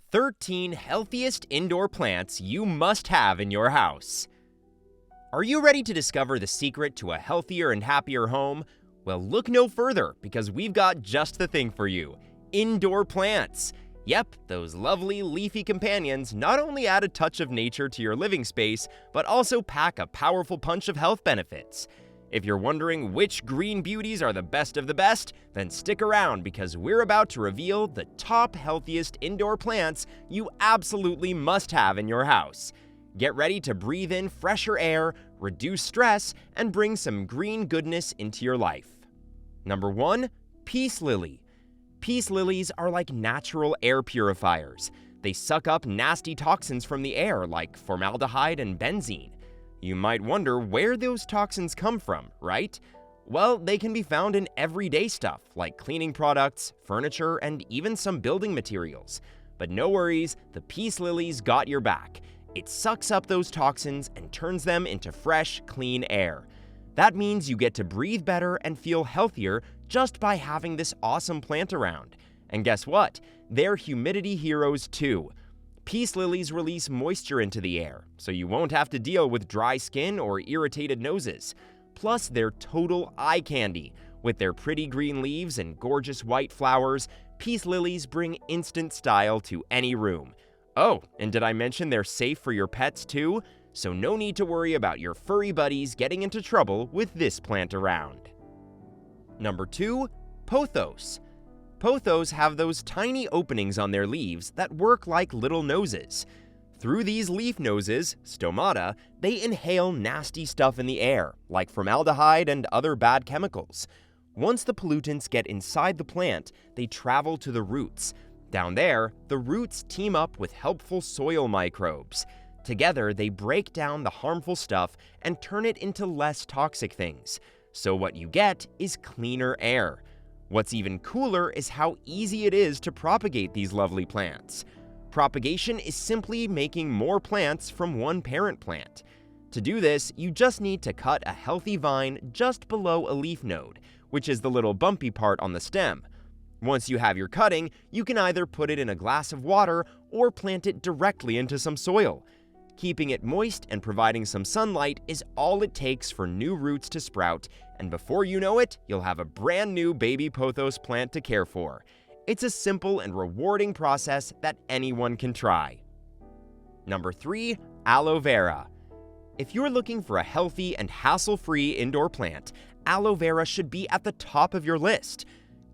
13 healthiest indoor plants you must have in your house. Are you ready to discover the secret to a healthier and happier home? Well, look no further because we've got just the thing for you: indoor plants. Yep, those lovely leafy companions not only add a touch of nature to your living space, but also pack a powerful punch of health benefits. If you're wondering which green beauties are the best of the best, then stick around because we're about to reveal the top healthiest indoor plants you absolutely must have in your house. Get ready to breathe in fresher air, reduce stress, and bring some green goodness into your life. Number 1. Peace Lily. Peace lilies are like natural air purifiers. They suck up nasty toxins from the air like formaldehyde and benzene. You might wonder where those toxins come from, right? Well, they can be found in everyday stuff like cleaning products, furniture, and even some building materials. But no worries, the Peace Lily's got your back. It sucks up those toxins and turns them into fresh, clean air. That means you get to breathe better and feel healthier just by having this awesome plant around. And guess what? They're humidity heroes too. Peace lilies release moisture into the air, so you won't have to deal with dry skin or irritated noses. Plus, they're total eye candy. With their pretty green leaves and gorgeous white flowers, peace lilies bring instant style to any room. Oh, and did I mention they're safe for your pets too? So no need to worry about your furry buddies getting into trouble with this plant around. Number 2. Pothos. Pothos have those tiny openings on their leaves that work like little noses. Through these leaf noses, stomata, they inhale nasty stuff in the air, like formaldehyde and other bad chemicals. Once the pollutants get inside the plant, they travel to the roots. Down there, the roots team up with helpful soil microbes. Together, they break down the harmful stuff and turn it into less toxic things. So what you get is cleaner air. What's even cooler is how easy it is to propagate these lovely plants. Propagation is simply making more plants from one parent plant. To do this, you just need to cut a healthy vine just below a leaf node, which is the little bumpy part on the stem. Once you have your cutting, you can either put it in a glass of water or plant it directly into some soil. Keeping it moist and providing some sunlight is all it takes for new roots to sprout, and before you know it, you'll have a brand new baby pothos plant to care for. It's a simple and rewarding process that anyone can try. Number 3. Aloe Vera. If you're looking for a healthy and hassle-free indoor plant, aloe vera should be at the top of your list.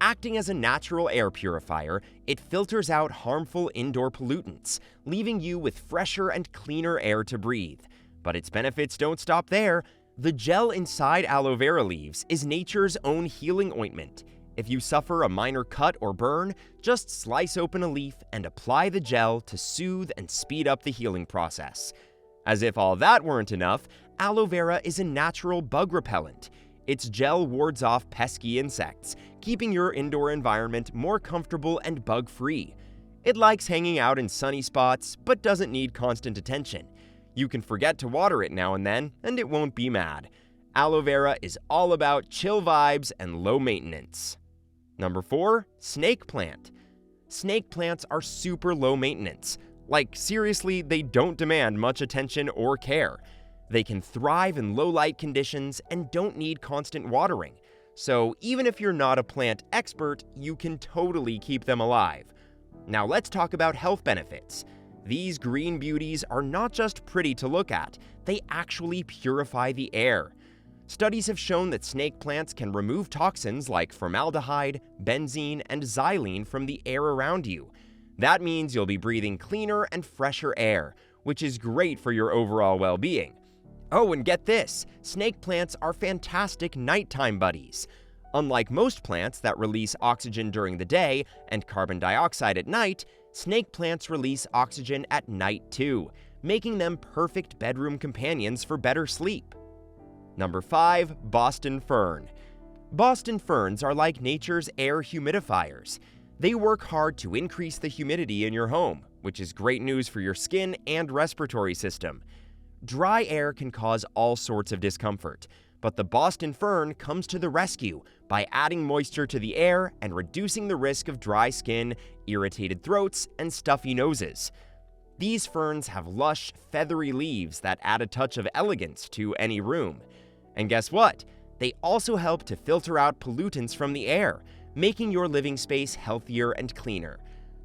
Acting as a natural air purifier, it filters out harmful indoor pollutants, leaving you with fresher and cleaner air to breathe. But its benefits don't stop there. The gel inside aloe vera leaves is nature's own healing ointment. If you suffer a minor cut or burn, just slice open a leaf and apply the gel to soothe and speed up the healing process. As if all that weren't enough, aloe vera is a natural bug repellent. Its gel wards off pesky insects, keeping your indoor environment more comfortable and bug-free. It likes hanging out in sunny spots, but doesn't need constant attention. You can forget to water it now and then, and it won't be mad. Aloe vera is all about chill vibes and low maintenance. Number 4. Snake plant. Snake plants are super low maintenance. Like, seriously, they don't demand much attention or care. They can thrive in low light conditions and don't need constant watering. So even if you're not a plant expert, you can totally keep them alive. Now let's talk about health benefits. These green beauties are not just pretty to look at, they actually purify the air. Studies have shown that snake plants can remove toxins like formaldehyde, benzene, and xylene from the air around you. That means you'll be breathing cleaner and fresher air, which is great for your overall well-being. Oh, and get this, snake plants are fantastic nighttime buddies. Unlike most plants that release oxygen during the day and carbon dioxide at night, snake plants release oxygen at night too, making them perfect bedroom companions for better sleep. Number 5. Boston Fern. Boston ferns are like nature's air humidifiers. They work hard to increase the humidity in your home, which is great news for your skin and respiratory system. Dry air can cause all sorts of discomfort, but the Boston Fern comes to the rescue by adding moisture to the air and reducing the risk of dry skin, irritated throats, and stuffy noses. These ferns have lush, feathery leaves that add a touch of elegance to any room. And guess what? They also help to filter out pollutants from the air, making your living space healthier and cleaner.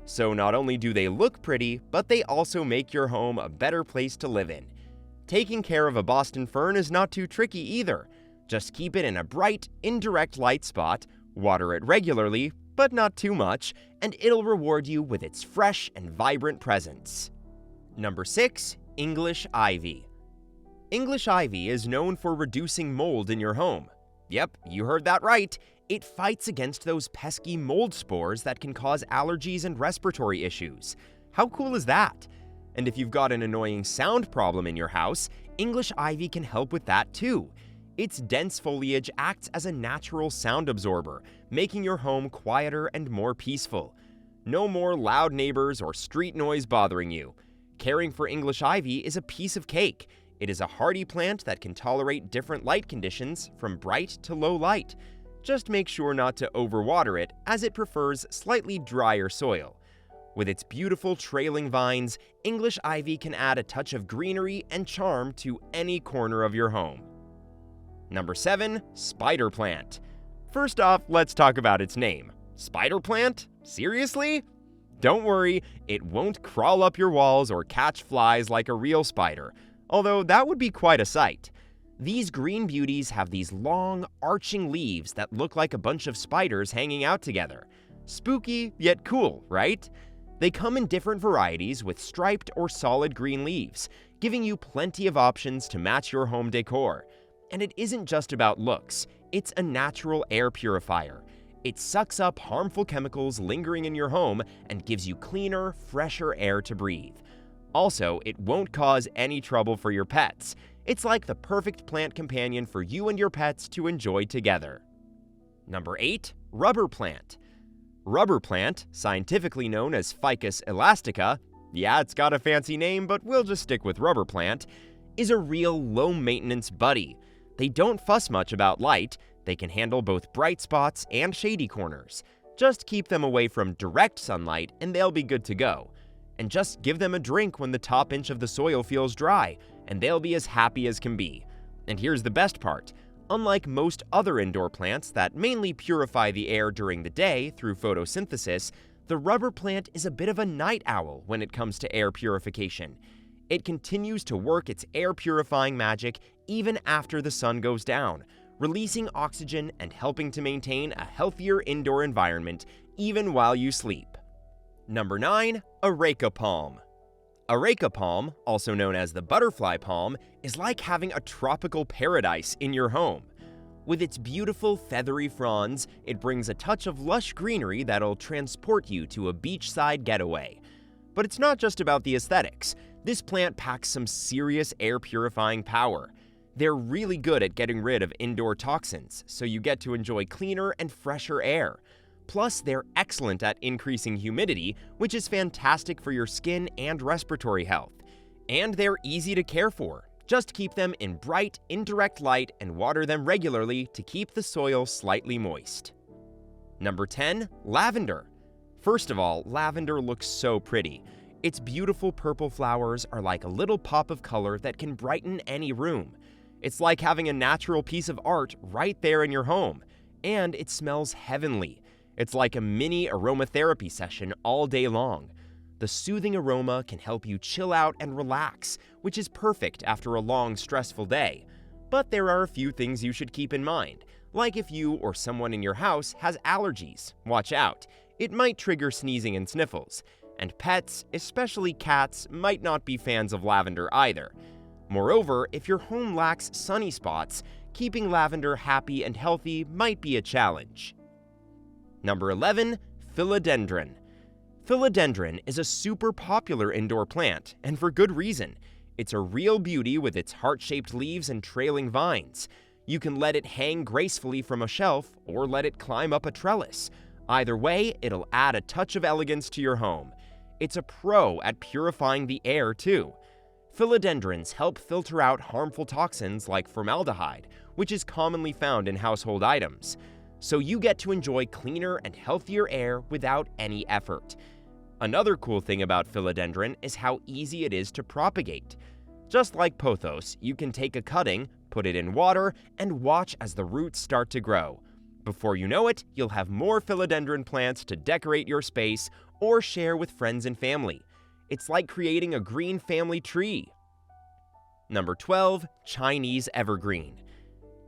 So not only do they look pretty, but they also make your home a better place to live in. Taking care of a Boston Fern is not too tricky either. Just keep it in a bright, indirect light spot, water it regularly, but not too much, and it'll reward you with its fresh and vibrant presence. Number 6. English Ivy. English ivy is known for reducing mold in your home. Yep, you heard that right. It fights against those pesky mold spores that can cause allergies and respiratory issues. How cool is that? And if you've got an annoying sound problem in your house, English ivy can help with that too. Its dense foliage acts as a natural sound absorber, making your home quieter and more peaceful. No more loud neighbors or street noise bothering you. Caring for English ivy is a piece of cake. It is a hardy plant that can tolerate different light conditions, from bright to low light. Just make sure not to overwater it, as it prefers slightly drier soil. With its beautiful trailing vines, English ivy can add a touch of greenery and charm to any corner of your home. Number 7. Spider plant. First off, let's talk about its name. Spider plant? Seriously? Don't worry, it won't crawl up your walls or catch flies like a real spider, although that would be quite a sight. These green beauties have these long, arching leaves that look like a bunch of spiders hanging out together. Spooky, yet cool, right? They come in different varieties with striped or solid green leaves, giving you plenty of options to match your home decor. And it isn't just about looks, it's a natural air purifier. It sucks up harmful chemicals lingering in your home and gives you cleaner, fresher air to breathe. Also, it won't cause any trouble for your pets. It's like the perfect plant companion for you and your pets to enjoy together. Number 8. Rubber plant. Rubber plant, scientifically known as Ficus elastica, yeah, it's got a fancy name, but we'll just stick with rubber plant, is a real low-maintenance buddy. They don't fuss much about light. They can handle both bright spots and shady corners. Just keep them away from direct sunlight and they'll be good to go. And just give them a drink when the top inch of the soil feels dry, and they'll be as happy as can be. And here's the best part. Unlike most other indoor plants that mainly purify the air during the day through photosynthesis, the rubber plant is a bit of a night owl when it comes to air purification. It continues to work its air purifying magic even after the sun goes down, releasing oxygen and helping to maintain a healthier indoor environment even while you sleep. Number 9. Eureka Palm. Eureka Palm, also known as the butterfly palm, is like having a tropical paradise in your home. With its beautiful feathery fronds, it brings a touch of lush greenery that'll transport you to a beachside getaway. But it's not just about the aesthetics. This plant packs some serious air purifying power. They're really good at getting rid of indoor toxins, so you get to enjoy cleaner and fresher air. Plus, they're excellent at increasing humidity, which is fantastic for your skin and respiratory health. And they're easy to care for. Just keep them in bright, indirect light and water them regularly to keep the soil slightly moist. Number 10. Lavender. First of all, lavender looks so pretty. Its beautiful purple flowers are like a little pop of color that can brighten any room. It's like having a natural piece of art right there in your home. And it smells heavenly. It's like a mini aromatherapy session all day long. The soothing aroma can help you chill out and relax, which is perfect after a long, stressful day. But there are a few things you should keep in mind, like if you or someone in your house has allergies. Watch out. It might trigger sneezing and sniffles. And pets, especially cats, might not be fans of lavender either. Moreover, if your home lacks sunny spots, keeping lavender happy and healthy might be a challenge. Number 11. Philodendron. Philodendron is a super popular indoor plant, and for good reason. It's a real beauty with its heart-shaped leaves and trailing vines. You can let it hang gracefully from a shelf or let it climb up a trellis. Either way, it'll add a touch of elegance to your home. It's a pro at purifying the air, too. Philodendrons help filter out harmful toxins like formaldehyde, which is commonly found in household items. So you get to enjoy cleaner and healthier air without any effort. Another cool thing about philodendron is how easy it is to propagate. Just like pothos, you can take a cutting, put it in water, and watch as the roots start to grow. Before you know it, you'll have more philodendron plants to decorate your space or share with friends and family. It's like creating a green family tree. Number 12. Chinese evergreen.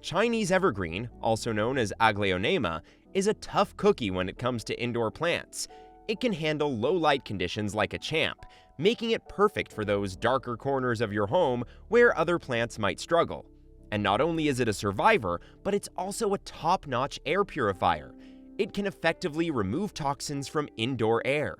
Chinese evergreen, also known as aglaonema, is a tough cookie when it comes to indoor plants. It can handle low light conditions like a champ, making it perfect for those darker corners of your home where other plants might struggle. And not only is it a survivor, but it's also a top-notch air purifier. It can effectively remove toxins from indoor air.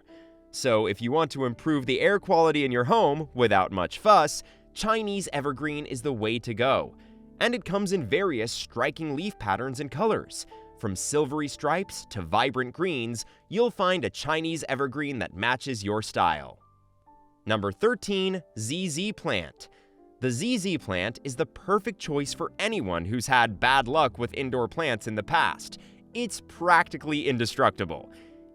So if you want to improve the air quality in your home without much fuss, Chinese evergreen is the way to go. And it comes in various striking leaf patterns and colors. From silvery stripes to vibrant greens, you'll find a Chinese evergreen that matches your style. Number 13. ZZ plant. The ZZ plant is the perfect choice for anyone who's had bad luck with indoor plants in the past. It's practically indestructible.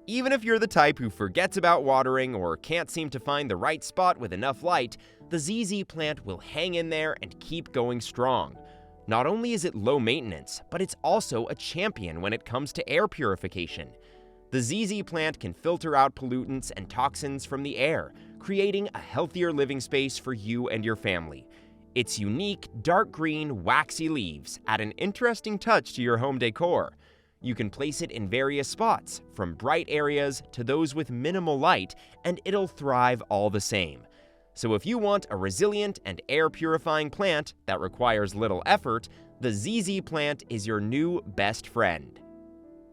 Even if you're the type who forgets about watering or can't seem to find the right spot with enough light, the ZZ plant will hang in there and keep going strong. Not only is it low maintenance, but it's also a champion when it comes to air purification. The ZZ plant can filter out pollutants and toxins from the air, creating a healthier living space for you and your family. Its unique, dark green, waxy leaves add an interesting touch to your home decor. You can place it in various spots, from bright areas to those with minimal light, and it'll thrive all the same. So if you want a resilient and air-purifying plant that requires little effort, the ZZ plant is your new best friend.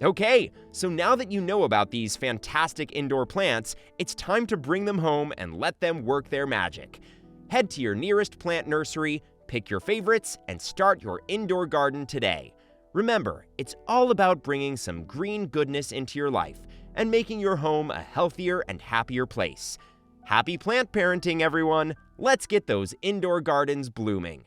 Okay, so now that you know about these fantastic indoor plants, it's time to bring them home and let them work their magic. Head to your nearest plant nursery, pick your favorites, and start your indoor garden today. Remember, it's all about bringing some green goodness into your life and making your home a healthier and happier place. Happy plant parenting, everyone! Let's get those indoor gardens blooming.